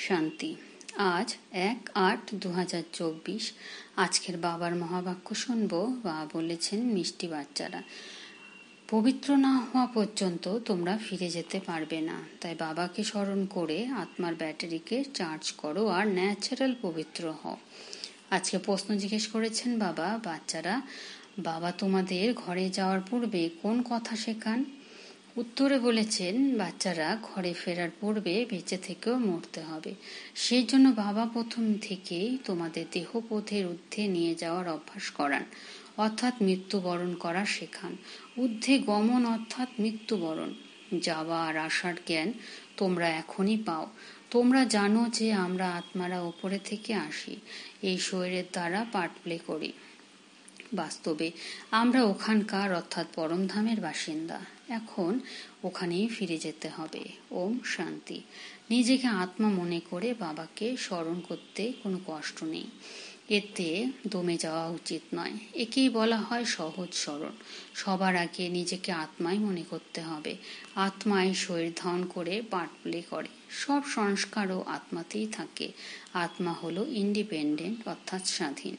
শান্তি। আজ 1/8/2024। আজকের বাবার মহাবাক্য শুনব। বাবা বলেছেন, মিষ্টি বাচ্চারা, পবিত্র না হওয়া পর্যন্ত তোমরা ফিরে যেতে পারবে না। তাই বাবাকে স্মরণ করে আত্মার ব্যাটারিকে চার্জ করো আর ন্যাচারাল পবিত্র হও। আজকে প্রশ্ন জিজ্ঞেস করেছেন বাবা, বাচ্চারা, বাবা তোমাদের ঘরে যাওয়ার পূর্বে কোন কথা শেখান? উত্তরে বলেছেন, বাচ্চারা, ঘরে ফেরার পূর্বে বেঁচে থেকেও মরতে হবে। সেই জন্য বাবা প্রথম থেকেই তোমাদের দেহবোধের ঊর্ধ্বে নিয়ে যাওয়ার অভ্যাস করান, অর্থাৎ মৃত্যুবরণ করা শেখান। ঊর্ধ্বে গমন অর্থাৎ মৃত্যুবরণ। যাওয়া আর আসার জ্ঞান তোমরা এখনই পাও। তোমরা জানো যে আমরা আত্মারা ওপরে থেকে আসি, এই শরীরের দ্বারা পার্ট প্লে করি। বাস্তবে আমরা ওখানকার অর্থাৎ পরমধামের বাসিন্দা। এখন ওখানেই ফিরে যেতে হবে। ওম শান্তি। নিজেকে আত্মা মনে করে বাবাকে স্মরণ করতে কোনো কষ্ট নেই। এতে দমে যাওয়া উচিত নয়। একেই বলা হয় সহজ স্মরণ। সবার আগে নিজেকে আত্মাই মনে করতে হবে। আত্মাই শরীর ধারণ করে পার্ট প্লে করে। সব সংস্কারও আত্মাতেই থাকে। আত্মা হলো ইন্ডিপেন্ডেন্ট অর্থাৎ স্বাধীন।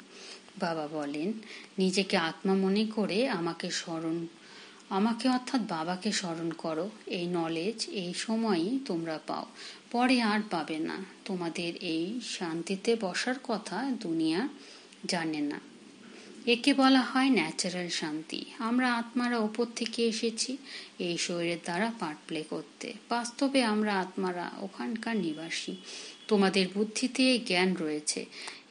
বাবা বলেন, নিজেকে আত্মা মনে করে আমাকে অর্থাৎ বাবাকে স্মরণ করো। এই নলেজ এই সময়ই তোমরা পাও, পরে আর পাবে না। তোমাদের এই শান্তিতে বসার কথা দুনিয়া জানে না। একে বলা হয় ন্যাচারাল শান্তি। আমরা আত্মারা ওপর থেকে এসেছি এই শরীরের দ্বারা পার্ট প্লে করতে। বাস্তবে আমরা আত্মারা ওখানকার নিবাসী। তোমাদের বুদ্ধিতে জ্ঞান রয়েছে।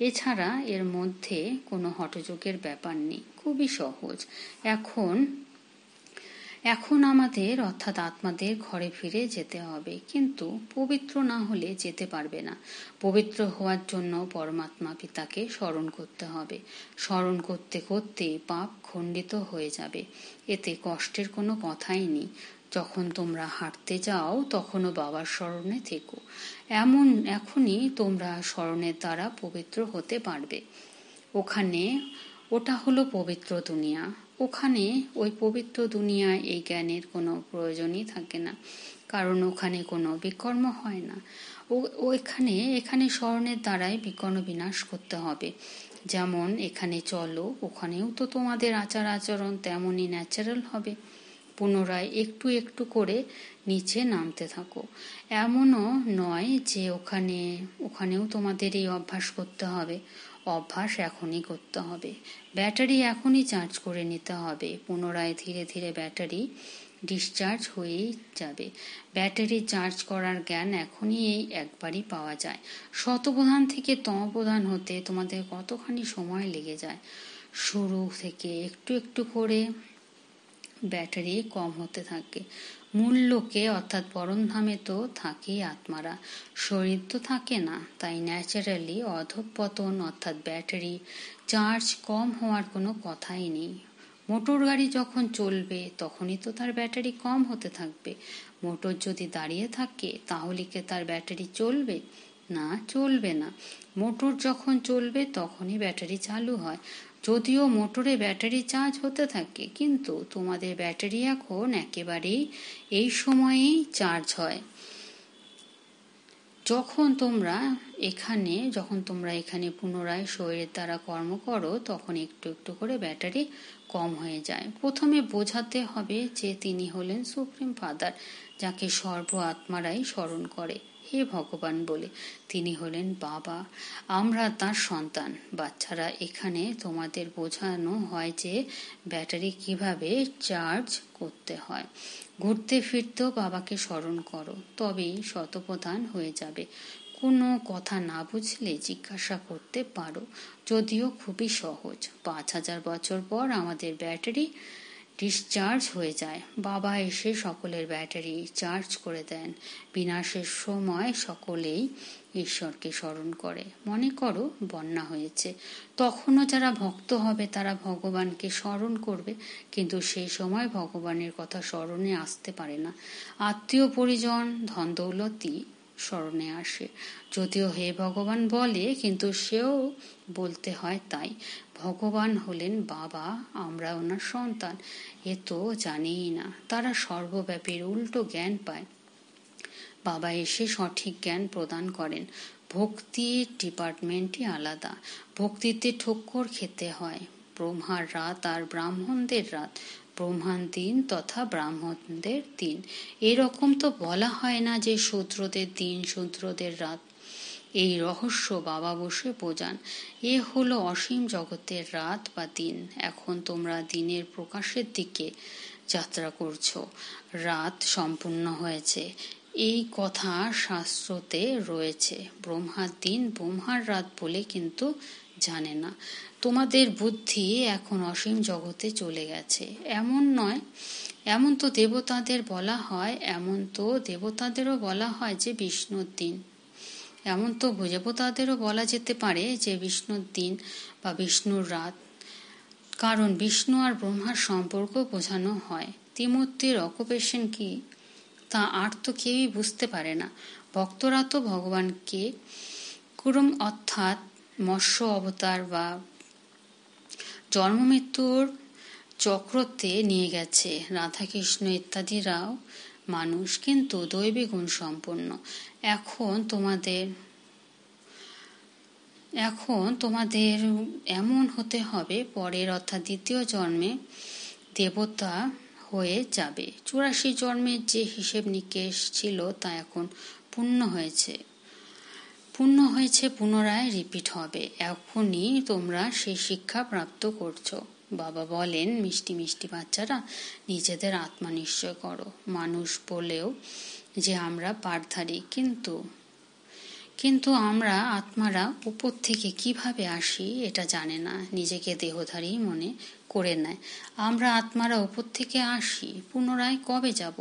এছাড়া এর মধ্যে কোনো হঠযোগের ব্যাপার নেই, খুবই সহজ। এখন আমাদের অর্থাৎ আত্মাদের ঘরে ফিরে যেতে হবে, কিন্তু পবিত্র না হলে যেতে পারবে না। পবিত্র হওয়ার জন্য পরমাত্মা পিতাকে স্মরণ করতে হবে। স্মরণ করতে করতে পাপ খণ্ডিত হয়ে যাবে। এতে কষ্টের কোনো কথাই নেই। যখন তোমরা হাঁটতে যাও তখনও বাবার স্মরণে থেকো। এখনই তোমরা স্মরণের দ্বারা পবিত্র হতে পারবে। ওটা হলো পবিত্র দুনিয়া। ওখানে ওই পবিত্র দুনিয়ায় এই জ্ঞানের কোনো প্রয়োজনই থাকে না, কারণ ওখানে কোনো বিকর্ম হয় না। এখানে স্মরণের দ্বারাই বিকর্ম বিনাশ করতে হবে। যেমন এখানে চলো, ওখানেও তো তোমাদের আচার আচরণ তেমনই ন্যাচারাল হবে। পুনরায় একটু একটু করে নিচে নামতে থাকো। এমনও নয় যে ওখানেও তোমাদের এই অভ্যাস করতে হবে। অভ্যাস এখনই করতে হবে। ব্যাটারি এখনই চার্জ করে নিতে হবে। পুনরায় ধীরে ধীরে ব্যাটারি ডিসচার্জ হয়েই যাবে। ব্যাটারি চার্জ করার জ্ঞান এখনই এই একবারই পাওয়া যায়। শতপ্রধান থেকে তমপ্রধান হতে তোমাদের কতখানি সময় লেগে যায়। শুরু থেকে একটু একটু করে ব্যাটারি কম হতে থাকে। মূল লোকে অর্থাৎ পরমধামে তো থাকেই আত্মারা, শরীর তো থাকে না। তাই ন্যাচারালি অধঃপতন অর্থাৎ ব্যাটারি চার্জ কম হওয়ার কোনো কথাই নেই। মোটর গাড়ি যখন চলবে তখনই তো তার ব্যাটারি কম হতে থাকবে। মোটর যদি দাঁড়িয়ে থাকে তাহলে কি তার ব্যাটারি চলবে? না, চলবে না। মোটর যখন চলবে তখনই ব্যাটারি চালু হয়। যদিও মোটরে ব্যাটারি চার্জ হতে থাকে, কিন্তু তোমাদের ব্যাটারি এখন একেবারেই এই সময়েই চার্জ হয়। যখন তোমরা এখানে পুনরায় শরীরের দ্বারা কর্ম করো তখন একটু একটু করে ব্যাটারি কম হয়ে যায়। প্রথমে বোঝাতে হবে যে তিনি হলেন সুপ্রিম ফাদার, যাকে সর্ব আত্মারাই স্মরণ করে হে ভগবান বলে। তিনি হলেন বাবা, আমরা তার সন্তান। বাচ্চারা, এখানে তোমাদের বোঝানো হয় যে ব্যাটারি কিভাবে চার্জ করতে হয়। ঘুরতে ফিরতেও বাবাকে স্মরণ করো, তবেই শতপ্রধান হয়ে যাবে। কোনো কথা না বুঝলে জিজ্ঞাসা করতে পারো, যদিও খুবই সহজ। 5000 বছর পর আমাদের ব্যাটারি ডিসচার্জ হয়ে যায়। বাবা এসে সকলের ব্যাটারি চার্জ করে দেন। বিনাশের সময় সকলেই ঈশ্বরকে স্মরণ করে। মনে করো বন্যা হয়েছে, তখনও যারা ভক্ত হবে তারা ভগবানকে স্মরণ করবে, কিন্তু সেই সময় ভগবানের কথা স্মরণে আসতে পারে না। আত্মীয় পরিজন ধন দৌলতই স্মরণে আসে। যদিও হে ভগবান বলে, কিন্তু সেও বলতে হয় তাই। ভগবান হলেন বাবা, আমরা ওনার সন্তান, এ তো জানেই না। তারা সর্বব্যাপীর উল্টো জ্ঞান পায়। বাবা এসে সঠিক জ্ঞান প্রদান করেন। ভক্তির ডিপার্টমেন্টই আলাদা। ভক্তিতে ঠোক্কর খেতে হয়। ব্রহ্মার রাত আর ব্রাহ্মণদের রাত, ব্রহ্মার দিন তথা ব্রাহ্মণদের দিন। এরকম তো বলা হয় না যে শূদ্রদের দিন, শূদ্রদের রাত। এই রহস্য বাবা বসে বোঝান। এ হলো অসীম জগতের রাত বা দিন। এখন তোমরা দিনের প্রকাশের দিকে যাত্রা করছো। রাত সম্পূর্ণ হয়েছে, এই কথা শাস্ত্রতে রয়েছে। ব্রহ্মার দিন ব্রহ্মার রাত বলে কিন্তু জানে না। তোমাদের বুদ্ধি এখন অসীম জগতে চলে গেছে। এমন নয়, এমন তো দেবতাদের বলা হয়, এমন তো দেবতাদেরও বলা হয় যে বিষ্ণুর দিন। এমন তো দেবতাদেরও বলা যেতে পারে যে বিষ্ণুর দিন বা বিষ্ণুর রাত, কারণ বিষ্ণু আর ব্রহ্মার সম্পর্ক বোঝানো হয়। ত্রিমূর্তির অকুপেশন কি তা আর তো কেউই বুঝতে পারে না। ভক্তরা তো ভগবানকে কুরুম অর্থাৎ মৎস্য অবতার বা জন্মমৃত্যুর চক্রতে নিয়ে গেছে। রাধাকৃষ্ণ ইত্যাদিরাও মানুষ, কিন্তু দৈবী গুণ সম্পন্ন। এখন তোমাদের এমন হতে হবে, পরের অর্থাৎ দ্বিতীয় জন্মে দেবতা হয়ে যাবে। 84 জন্মের যে হিসেব নিকেশ ছিল তা এখন পূর্ণ হয়েছে, পুনরায় রিপিট হবে। এখনই তোমরা সেই শিক্ষা প্রাপ্ত করছো। বাবা বলেন, মিষ্টি মিষ্টি বাচ্চারা, নিজেদের আত্মা নিশ্চয় করো। মানুষ বলেও যে আমরা পাঠধারী, কিন্তু আমরা আত্মারা উপর থেকে কিভাবে আসি এটা জানে না, নিজেকে দেহধারী মনে করে নেয়। আমরা আত্মারা উপর থেকে আসি, পুনরায় কবে যাব?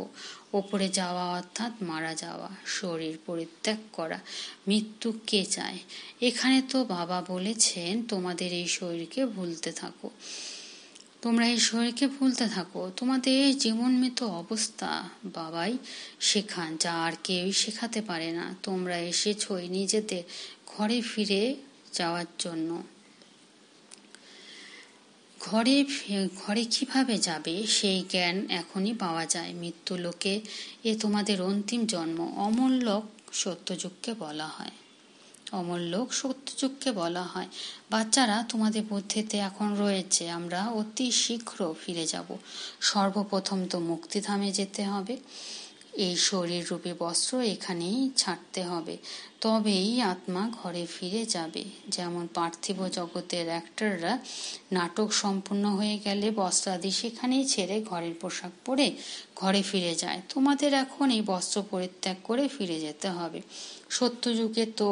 ওপরে যাওয়া অর্থাৎ মারা যাওয়া, শরীর পরিত্যাগ করা। মৃত্যু কে চায়? এখানে তো বাবা বলেছেন তোমাদের এই শরীরকে ভুলতে থাকো। তোমরা এই শরীরকে ভুলতে থাকো। তোমাদের এই জীবনমৃত অবস্থা বাবাই শেখান, যা আর কেউই শেখাতে পারে না। তোমরা এসেছই নিজেদের ঘরে ফিরে যাওয়ার জন্য। ঘরে কিভাবে যাবে সেই জ্ঞান এখনই পাওয়া যায়। মৃত্যু লোকে এ তোমাদের অন্তিম জন্ম। অমরলোক সত্যযুগকে বলা হয়। বাচ্চারা, তোমাদের বুদ্ধিতে এখন রয়েছে আমরা অতি শীঘ্র ফিরে যাব। সর্বপ্রথম তো মুক্তিধামে যেতে হবে। এই শরীর রূপী বস্ত্র এখানেই ছাড়তে হবে, তবেই আত্মা ঘরে ফিরে যাবে। যেমন পার্থিব জগতের অ্যাক্টররা নাটক সম্পূর্ণ হয়ে গেলে বস্ত্রাদি সেখানেই ছেড়ে ঘরের পোশাক পরে ঘরে ফিরে যায়। তোমাদের এখন এই বস্ত্র পরিত্যাগ করে ফিরে যেতে হবে। সত্যযুগে তো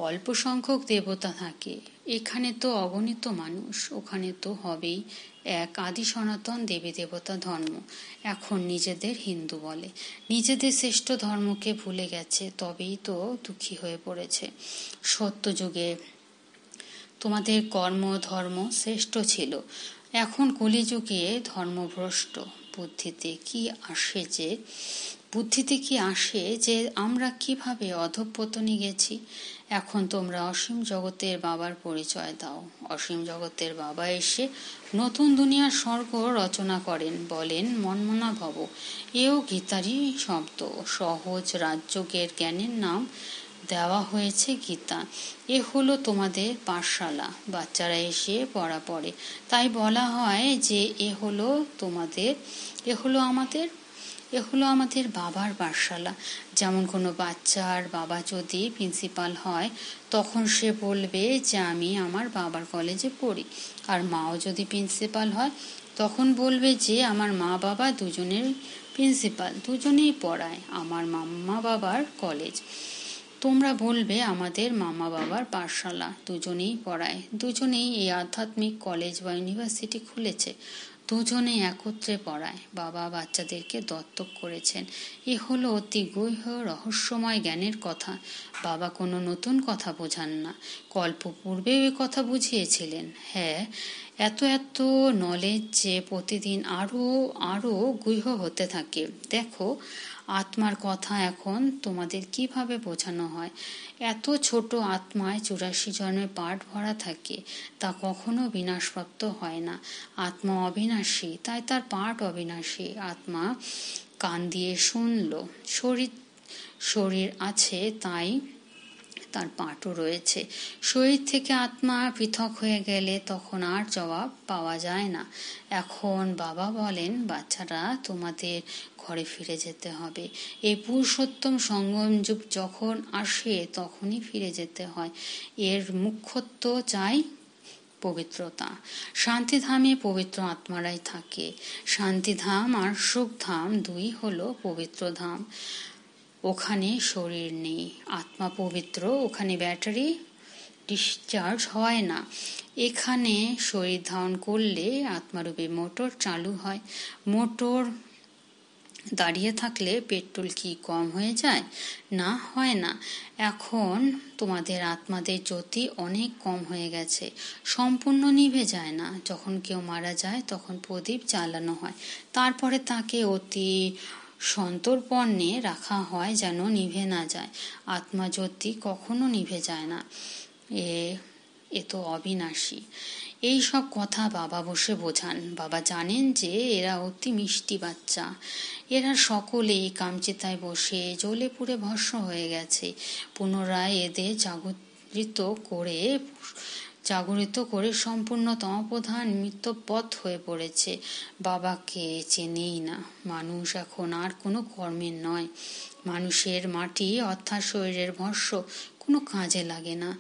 অল্প সংখ্যক দেবতা থাকে, এখানে তো অগণিত মানুষ, ওখানে তো হবেই এক আদি সনাতন দেবী দেবতা ধর্ম। এখন নিজেদের হিন্দু বলে, নিজেদের শ্রেষ্ঠ ধর্মকে ভুলে গেছে, তবেই তো দুঃখী হয়ে পড়েছে। সত্যযুগে তোমাদের কর্ম ধর্ম শ্রেষ্ঠ ছিল, এখন কলিযুগে ধর্মভ্রষ্ট। বুদ্ধিতে কি আসে যে আমরা কিভাবে অধঃপতনে গেছি। এখন তোমরা অসীম জগতের বাবার পরিচয় দাও। অসীম জগতের বাবা এসে নতুন দুনিয়ার স্বর্গ রচনা করেন, বলেন মনমনা ভব। এও গীতারই শব্দ। সহজ রাজযোগের জ্ঞানের নাম দেওয়া হয়েছে গীতা। এ হলো তোমাদের পাঠশালা। বাচ্চারা এসে পড়া পড়ে, তাই বলা হয় যে এ হলো আমাদের বাবার পাঠশালা। যেমন কোনো বাচ্চার বাবা যদি প্রিন্সিপাল হয়, তখন সে বলবে যে আমি আমার বাবার কলেজে পড়ি। আর মাও যদি প্রিন্সিপাল হয়, তখন বলবে যে আমার মা বাবা দুজনের প্রিন্সিপাল, দুজনেই পড়ায় আমার মাম্মা বাবার কলেজ। তোমরা বলবে আমাদের মামা বাবার পাঠশালা, দুজনেই পড়ায়, দুজনেই এই আধ্যাত্মিক কলেজ বা ইউনিভার্সিটি খুলেছে, দুজনে একত্রে পড়ায়। বাবা বাচ্চাদেরকে দত্তক করেছেন। এ হলো অতি গূঢ় রহস্যময় জ্ঞানের কথা। বাবা কোনো নতুন কথা বোঝান না, কল্প পূর্বেও এ কথা বুঝিয়েছিলেন। হ্যাঁ, এত নলেজ যে প্রতিদিন আরো গূঢ় হতে থাকে। দেখো, আত্মার কথা এখন তোমাদের কিভাবে বোঝানো হয়। এত ছোট আত্মায় 84 জন্মের পাঠ ভরা থাকে, তা কখনো বিনাশপ্রাপ্ত হয় না। আত্মা অবিনাশী, তাই তার পাঠ অবিনাশী। আত্মা কান দিয়ে শুনল, শরীর আছে তাই তার পাটও রয়েছে। শরীর থেকে আত্মা পৃথক হয়ে গেলে তখন আর জবাব পাওয়া যায় না। এখন বাবা বলেন, বাচ্চারা, তোমাদের ঘরে ফিরে যেতে হবে। এই পুরুষোত্তম সঙ্গম যুগ যখন আসে তখনই ফিরে যেতে হয়। এর মুখ্যত্ব চাই পবিত্রতা। শান্তিধামে পবিত্র আত্মারাই থাকে। শান্তিধাম আর সুখধাম দুই হলো পবিত্র ধাম। ওখানে শরীর নেই, আত্মা পবিত্র, ওখানে ব্যাটারি ডিসচার্জ হয় না। এখানে শরীর ধারণ করলে আত্মারূপী মোটর চালু হয়। মোটর দাঁড়িয়ে থাকলে পেট্রোল কি কম হয়ে যায়? না, হয় না। এখন তোমাদের আত্মাদের জ্যোতি অনেক কম হয়ে গেছে, সম্পূর্ণ নিভে যায় না। যখন কেউ মারা যায় তখন প্রদীপ জ্বালানো হয়, তারপরে তাকে অতি সন্তর্পণে রাখা হয় যেন নিভে না যায়। আত্মা জ্যোতি কখনো নিভে যায় না, এ তো অবিনাশী। এই সব কথা বাবা বসে বোঝান। বাবা জানেন যে এরা অতি মিষ্টি বাচ্চা। এরা সকলেই কামচিতায় বসে জ্বলে পুড়ে ভস্ম হয়ে গেছে। পুনরায় এদের জাগরিত করে সম্পূর্ণ তমপ্রধান মৃত্যুপথ হয়ে পড়েছে। বাবাকে চেনেই না। মানুষ এখন আর কোনো কর্মের নয়। মানুষের মাটি অর্থাৎ শরীরের ভস্ম কোনো কাজে লাগে না।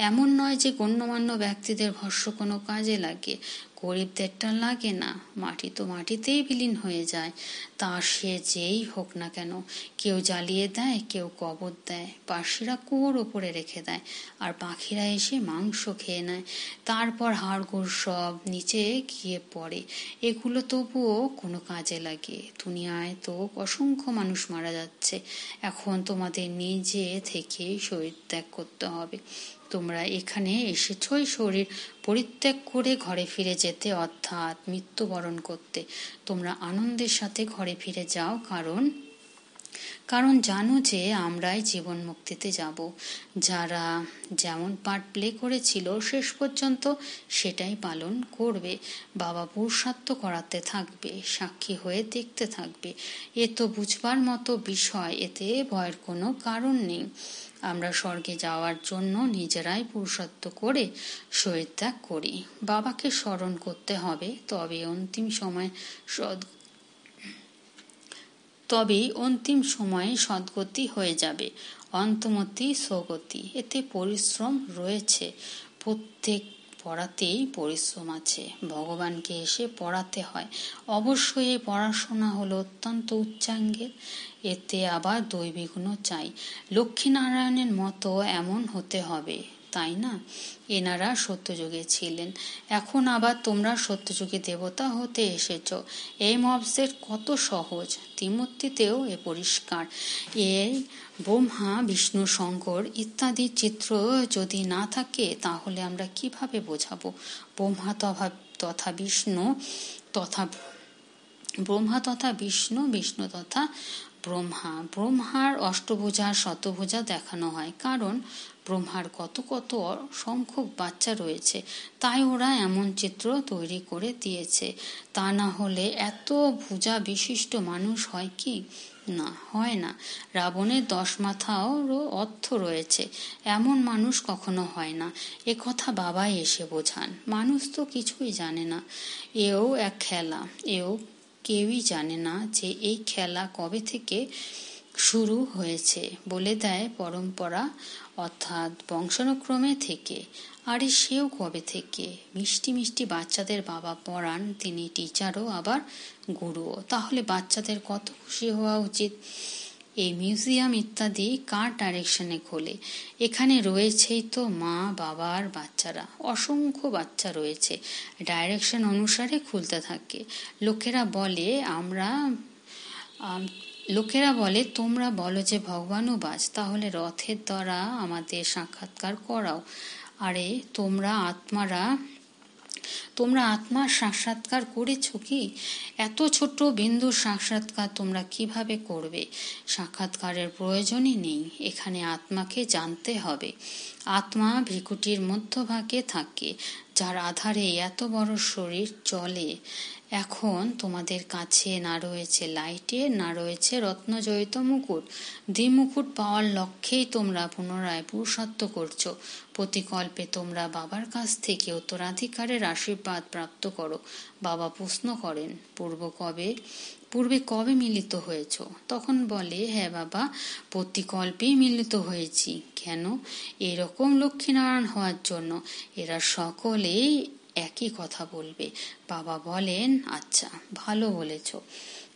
এমন নয় যে গণ্যমান্য ব্যক্তিদের ভস্ম কোনো কাজে লাগে, গরিবদেরটা লাগে না। মাটি তো মাটিতেই বিলীন হয়ে যায়, তা সে যেই হোক না কেন। কেউ জ্বালিয়ে দেয়, কেউ কবর দেয়, পার্সিরা কুয়োর ওপরে রেখে দেয়, আর পাখিরা এসে মাংস খেয়ে নেয়। তারপর হাড়গোড় সব নিচে গিয়ে পড়ে। এগুলো তবুও কোনো কাজে লাগে। দুনিয়ায় তো অসংখ্য মানুষ মারা যাচ্ছে। এখন তোমাদের নিজে থেকে শরীর ত্যাগ করতে হবে। তোমরা এখানে এসেছই শরীর পরিত্যাগ করে ঘরে ফিরে যেতে, অর্থাৎ মৃত্যুবরণ করতে। তোমরা আনন্দের সাথে ঘরে ফিরে যাও, কারণ জানো যে আমরাই জীবন মুক্তিতে যাব। যারা যেমন পার্ট প্লে করেছিল শেষ পর্যন্ত সেটাই পালন করবে। বাবা পুরুষার্থ করাতে থাকবে, সাক্ষী হয়ে দেখতে থাকবে। এ তো বুঝবার মতো বিষয়, এতে ভয়ের কোনো কারণ নেই। আমরা স্বর্গে যাওয়ার জন্য নিজেরাই পুরুষার্থ করে শরীর ত্যাগ করি। বাবাকে স্মরণ করতে হবে, তবেই অন্তিম সময়ে সদ্গতি হয়ে যাবে, অন্তমতি সগতি। এতে পরিশ্রম রয়েছে, প্রত্যেক পড়াতেই পরিশ্রম আছে। ভগবানকে এসে পড়াতে হয়। অবশ্যই এই পড়াশোনা হলো অত্যন্ত উচ্চাঙ্গের, এতে আবার দৈবিক গুণ চাই। লক্ষ্মীনারায়ণের মতো এমন হতে হবে, তাই না? এনারা সত্যযুগে ছিলেন, এখন আবার তোমরা সত্যযুগে দেবতা হতে এসেছ। এই মবসেট কত সহজ, ত্রিমূর্তিতেও এ পরিষ্কার। এই ব্রহ্মা বিষ্ণু শঙ্কর ইত্যাদি চিত্র যদি না থাকে তাহলে আমরা কিভাবে বোঝাবো ব্রহ্মা তথা বিষ্ণু বিষ্ণু তথা ব্রহ্মা? ব্রহ্মার অষ্টভুজা শতভুজা দেখানো হয়, কারণ ব্রহ্মার কত কত সংখ্যক বাচ্চা রয়েছে, তাই ওরা এমন চিত্র তৈরি করে দিয়েছে। তা না হলে এত ভুজা বিশিষ্ট মানুষ হয় কি? না, হয় না। রাবণের 10 মাথারও অর্থ রয়েছে, এমন মানুষ কখনো হয় না। এ কথা বাবাই এসে বোঝান। মানুষ তো কিছুই জানে না। এও এক খেলা, কেউই জানে না যে এই খেলা কবে থেকে শুরু হয়েছে। বলে দেয় পরম্পরা, অর্থাৎ বংশানুক্রমে থেকে। আরে সেও কবে থেকে? মিষ্টি মিষ্টি বাচ্চাদের বাবা পড়ান, তিনি টিচারও আবার গুরুও। তাহলে বাচ্চাদের কত খুশি হওয়া উচিত। এই মিউজিয়াম ইত্যাদি কার ডাইরেকশনে খোলে? এখানে রয়েছেই তো মা, বাবা আর বাচ্চারা। অসংখ্য বাচ্চা রয়েছে, ডাইরেকশন অনুসারে খুলতে থাকে। লোকেরা বলে তোমরা বলো যে ভগবানও বাজ, তাহলে রথের দ্বারা আমাদের সাক্ষাৎকার করাও। আরে তোমরা আত্মার সাক্ষাৎকার করেছ কি? এত ছোট বিন্দুর সাক্ষাৎকার তোমরা কিভাবে করবে? সাক্ষাৎকারের প্রয়োজনই নেই। এখানে আত্মাকে জানতে হবে। আত্মা ভ্রূকুটির মধ্যভাগে থাকে, যার আধারে এত বড় শরীর চলে। এখন তোমাদের কাছে না রয়েছে লাইটের, না রয়েছে রত্নজড়িত মুকুট। দ্বিমুকুট পাওয়ার লক্ষ্যেই তোমরা পুনরায় পুরুষার্থ করছো। প্রতিকল্পে তোমরা বাবার কাছ থেকে উত্তরাধিকারের আশীর্বাদ প্রাপ্ত করো। বাবা প্রশ্ন করেন, পূর্বে কবে মিলিত হয়েছ? তখন বলে, হ্যাঁ বাবা, প্রতিকল্পেই মিলিত হয়েছি। কেন? এরকম লক্ষ্মীনারায়ণ হওয়ার জন্য। এরা সকলেই একই কথা বলবে। বাবা বলেন, আচ্ছা, ভালো বলেছ,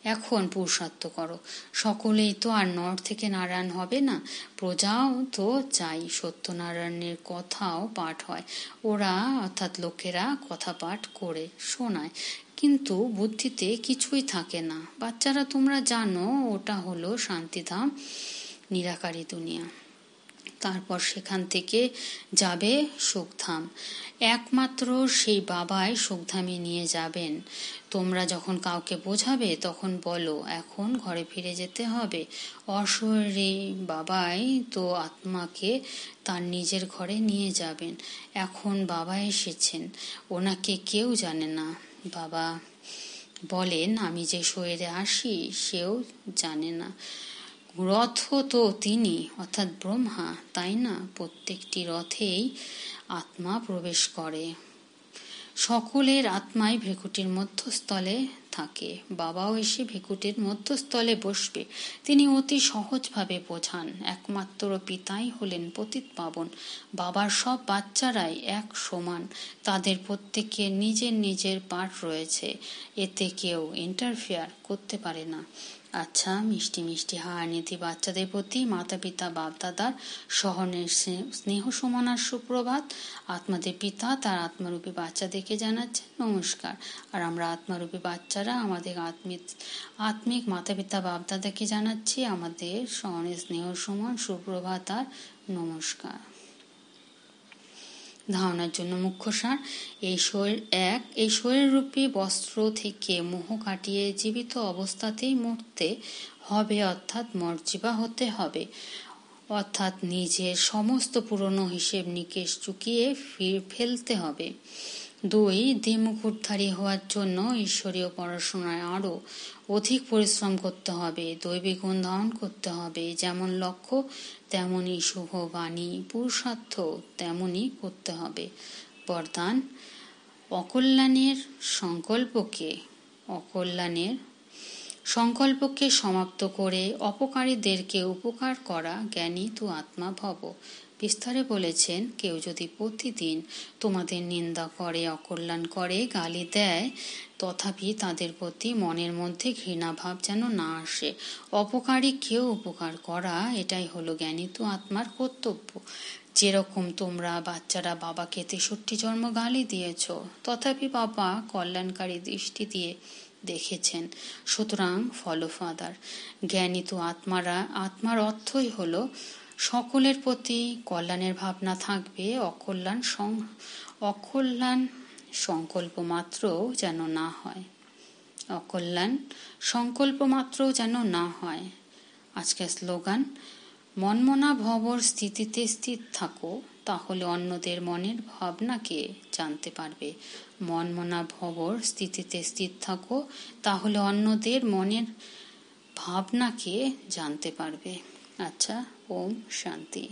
এখন পুরুষার্থ করো। সকলেই তো আর নর থেকে নারায়ণ হবে না, প্রজাও তো চাই। সত্যনারায়ণের কথাও পাঠ হয়, ওরা অর্থাৎ লোকেরা কথা পাঠ করে শোনায়, কিন্তু বুদ্ধিতে কিছুই থাকে না। বাচ্চারা, তোমরা জানো ওটা হলো শান্তিধাম, নিরাকারী দুনিয়া। তারপর সেখান থেকে যাবে সুখধাম। একমাত্র সেই বাবাই সুখধামে নিয়ে যাবেন। তোমরা যখন কাউকে বোঝাবে তখন বলো, এখন ঘরে ফিরে যেতে হবে। অশরীরী বাবাই তো আত্মাকে তার নিজের ঘরে নিয়ে যাবেন। এখন বাবা এসেছেন, ওনাকে কেউ জানে না। বাবা বলেন, আমি যে শরীরে আসি সেও জানে না। রথ তো তিনি, অর্থাৎ ব্রহ্মা, তাই না? প্রত্যেকটি রথেই আত্মা প্রবেশ করে। সকলের আত্মাই ভ্রকুটির মধ্যস্থলে থাকে। বাবাও এসে ভ্রকুটির মধ্যস্থলে বসবে। তিনি অতি সহজভাবে বোঝান। একমাত্র পিতাই হলেন পতিত পাবন। বাবার সব বাচ্চারাই এক সমান, তাদের প্রত্যেকের নিজের নিজের পাঠ রয়েছে, এতে কেউ ইন্টারফেয়ার করতে পারে না। আচ্ছা, মিষ্টি মিষ্টি হারানিধি বাচ্চাদের প্রতি মাতা পিতা বাপদাদার সহনের স্নেহ সমানার সুপ্রভাত। আত্মাদের পিতা তার আত্মারূপী বাচ্চাদেরকে জানাচ্ছে নমস্কার, আর আমরা আত্মারূপী বাচ্চারা আমাদের আত্মিক মাতা পিতা বাপদাদাকে জানাচ্ছি আমাদের সহনের স্নেহ সমান সুপ্রভাত আর নমস্কার। ধারণার জন্য মুখ্য সার, এই শরীররূপী বস্ত্র থেকে মোহ কাটিয়ে জীবিত অবস্থাতেই মরতে হবে, অর্থাৎ মর্জিবা হতে হবে, অর্থাৎ নিজের সমস্ত পুরনো হিসেব নিকেশ চুকিয়ে ফেলতে হবে। 2. দ্বিমুকুটধারী হওয়ার জন্য ঈশ্বরীয় পড়াশোনায় আরও অধিক পরিশ্রম করতে হবে, দৈবিক গুণ ধারণ করতে হবে। যেমন লক্ষ্য তেমনই শুভ বাণী, পুরুষার্থ তেমনই করতে হবে। বরদান, অকল্যাণের সংকল্পকে সমাপ্ত করে অপকারীদেরকে উপকার করা জ্ঞানী তু আত্মা ভব। বিস্তারে বলেছেন, কেউ যদি প্রতিদিন তোমাদের নিন্দা করে, অকল্যাণ করে, গালি দেয়, তথাপি তাদের প্রতি মনের মধ্যে ঘৃণাভাব যেন না আসে। অপকারী কেউ উপকার করা, এটাই হলো জ্ঞানী তু আত্মার কর্তব্য। যেরকম তোমরা বাচ্চারা বাবাকে 63 জন্ম গালি দিয়েছ, তথাপি বাবা কল্যাণকারী দৃষ্টি দিয়ে দেখেছেন। সুতরাং ফলো ফাদার। জ্ঞানী তো আত্মার অর্থই হলো সকলের প্রতি কল্যাণের ভাবনা থাকবে। অকল্যাণ সংকল্প মাত্রও যেন না হয়। আজকের স্লোগান, মনমনা ভবর স্থিতিতে স্থির থাকো, তাহলে অন্যদের মনের ভাবনাকে জানতে পারবে। মনমনা ভবর স্থিতিতে স্থির থাকো, তাহলে অন্যদের মনের ভাবনাকে জানতে পারবে। আচ্ছা, ওম শান্তি।